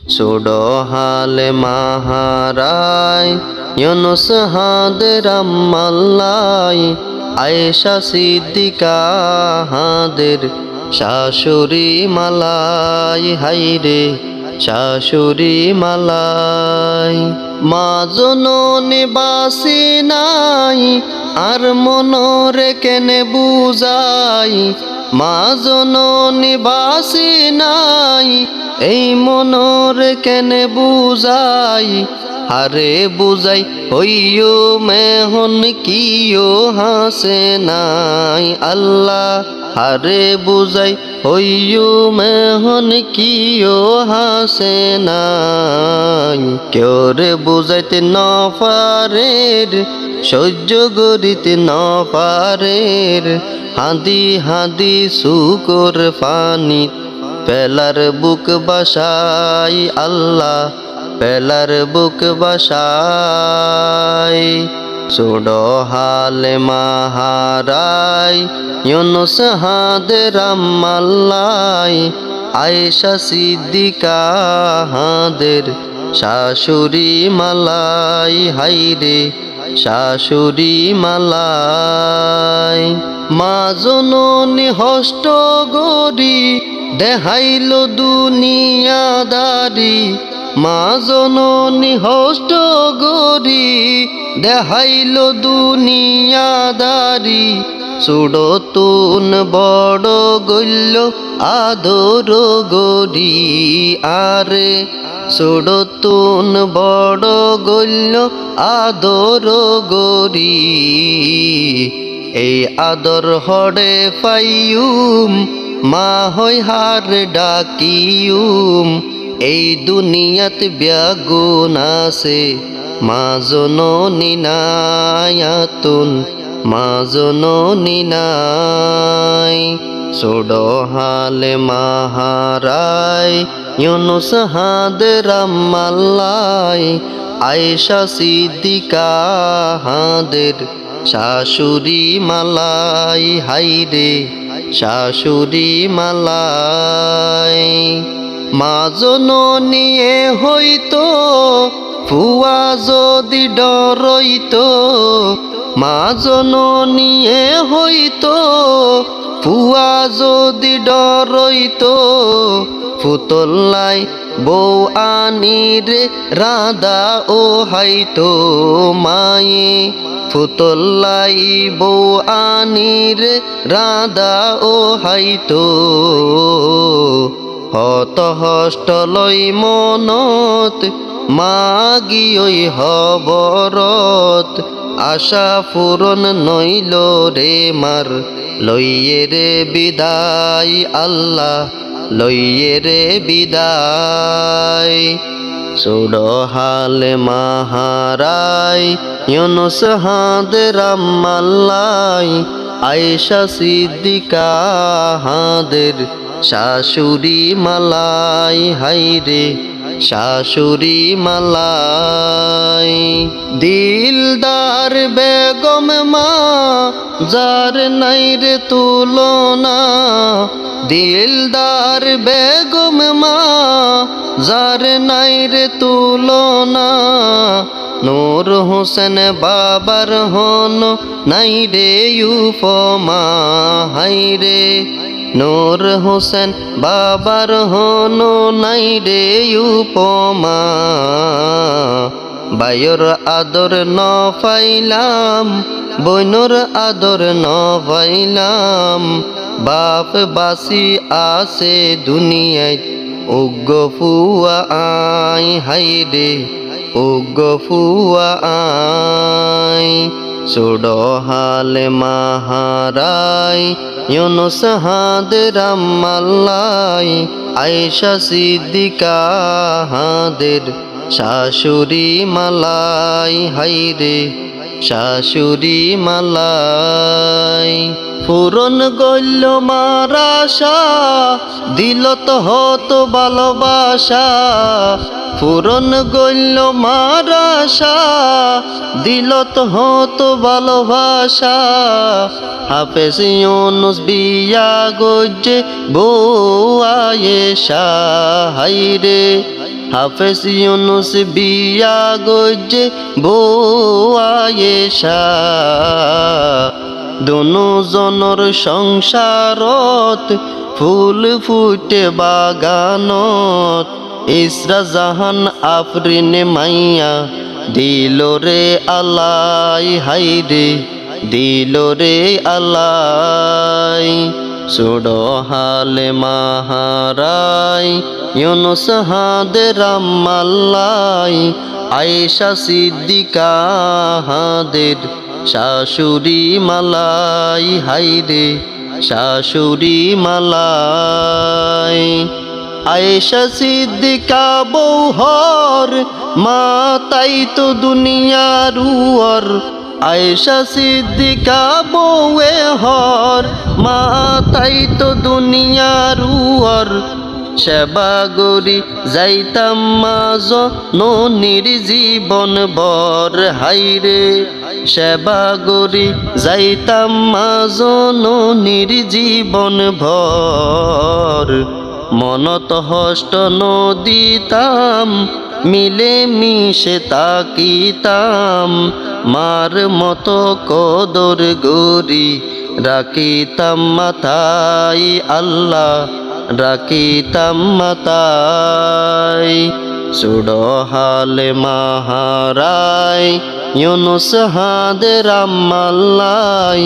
Pseudo হালে মাহারায় ইউনুস হাদের আম্মাল্লাই আয়েশা সিদ্দিকা হাদের শাশুড়ি মালাই হাইরে শাশুড়ি মালাই মা জননী বাসি নাই আর মনরে কেনে বুঝাই মা জননী বাসি নাই এই মনরে কেনে বুঝাই আরে বুঝাই হইও মেহন কিও হাসে নাই আল্লাহ আরে বুঝাই হইও মেহন কিও হাসে নাই কেউ রে বুঝাইতে ন পারের সহ্য করিতে ন পারের হাদি হাদি শুকর পানি পেলার বুক বাসাই আল্লাহ পেলার বুক বাসাই সুডো হালে মাহারাই ইউনুস হাদের আম্মাল্লাই আয়েশা সিদ্দিকা হাদের শাশুড়ি মালাই হাইরে শাশুড়ি মালাই মা জননী হষ্ট গরি দেখাইল দুনিয়াদারি মা জননী হষ্ট গরি দেখাইল দুনিয়াদারি সুডতুন বড় গল্য আদর গরি আরে সুডতুন বড় গল্য আদর গরি এই আদর হরে পাইয়ুম মা হই হার ডাকিয়ুম এই দুনিয়াত ব্যাগুন আছে মা জননী নায়াতুন মা জননী নাই সুডো হালে মাহারায় ইউনুস হাদের আম্মাল্লাই আয়েশা সিদ্দিকা হাদের শাশুড়ি মালাই হাইরে শাশুড়ি মালাই মা জননীয়ে হইতো ফুয়া যদি ডরইতো মা জননীয়ে হইতো ফুয়া যদি ডরইতো ফুতল্লাই বউ আনিরে রাধা ও হাইতো মায়ে ফুতল্লাই বউ আনিরে রাধা ও হাইতো হত হষ্ট লই মনত মাগিয়ই হবরত আশা পূরণ নইল রে মার লইয়ে রে বিদায় আল্লাহ লইয়ে রে বিদায় সুডো হালে মাহারায় ইউনুস হাদের আম্মাল্লাই আয়েশা সিদ্দিকা হাদের শাশুড়ি মালাই হাইরে শাশুড়ি মালাই দিলদার বেগম মা যার নাই রে তুলনা দিলদার বেগম মা যার নাই রে তুলনা নূর হোসেন বাবার হন নাই রে উপমা হাইরে নূর হোসেন বাবার হন নাই রে উপমা বায়র আদর ন পাইলাম বইনর আদর ন পাইলাম বাপ বাসি আছে দুনিয়ায় উগ্র ফুয়া আই হাইরে উগ্র ফুয়া আই সুডো হালে মাহারায় ইউনুস হাদের আম্মাল্লাই আয়েশা সিদ্দিকা হাদের শাশুড়ি মালাই হাইরে শাশুড়ি মালাই পূরণ গল্য মারাশা দিল তো হতো ভালোবাসা পূরণ গল্য মারাশা দিল তো হতো ভালোবাসা হাফেজ ইউনুস বিয়া গজ্জে বউ আয়েশা হাইরে হাফেজ ইউনুস বিয়া গজে বউ আয়েশা দোনো জনর সংসারত ফুল ফুটে বাগানত ইসরা জাহান আফরিন মাইয়া দিল রে আলাই হাইরে দিল রে আলাই সুড়ো হালে মাহারাই ইউনুস হাদের আম্মাল্লাই আয়েশা সিদ্দিকা হাদের শাশুড়ি মালাই হাইরে শাশুড়ি মালাই আয়েশা সিদ্দিকা বৌহর মা তাই তো দুনিয়ার উয়র আয়েশা সিদ্দিকা বউয়ে হর মা তাই তো দুনিয়ার উয়র সেবা গরি যাইতাম মাজ ননির জীবন বর হাইরে সেবা গরি যাইতাম মাজ ননির জীবন ভর মনত হষ্ট নদিতাম মিলে মিশে তাকিতাম মার মতো কদর গরি রাখিতাম মাথায় আল্লাহ রাখিতাম মাথায় সুড়ো হালে মাহারাই ইউনুস হাদের আম্মাল্লাই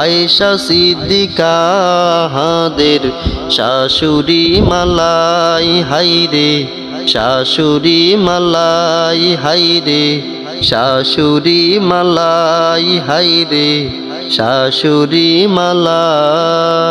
আয়েশা সিদ্দিকা হাদের শাশুড়ি মালাই হাইরে শাশুড়ি মালাই হাইরে শাশুড়ি মালাই হাইরে শাশুড়ি মালাই।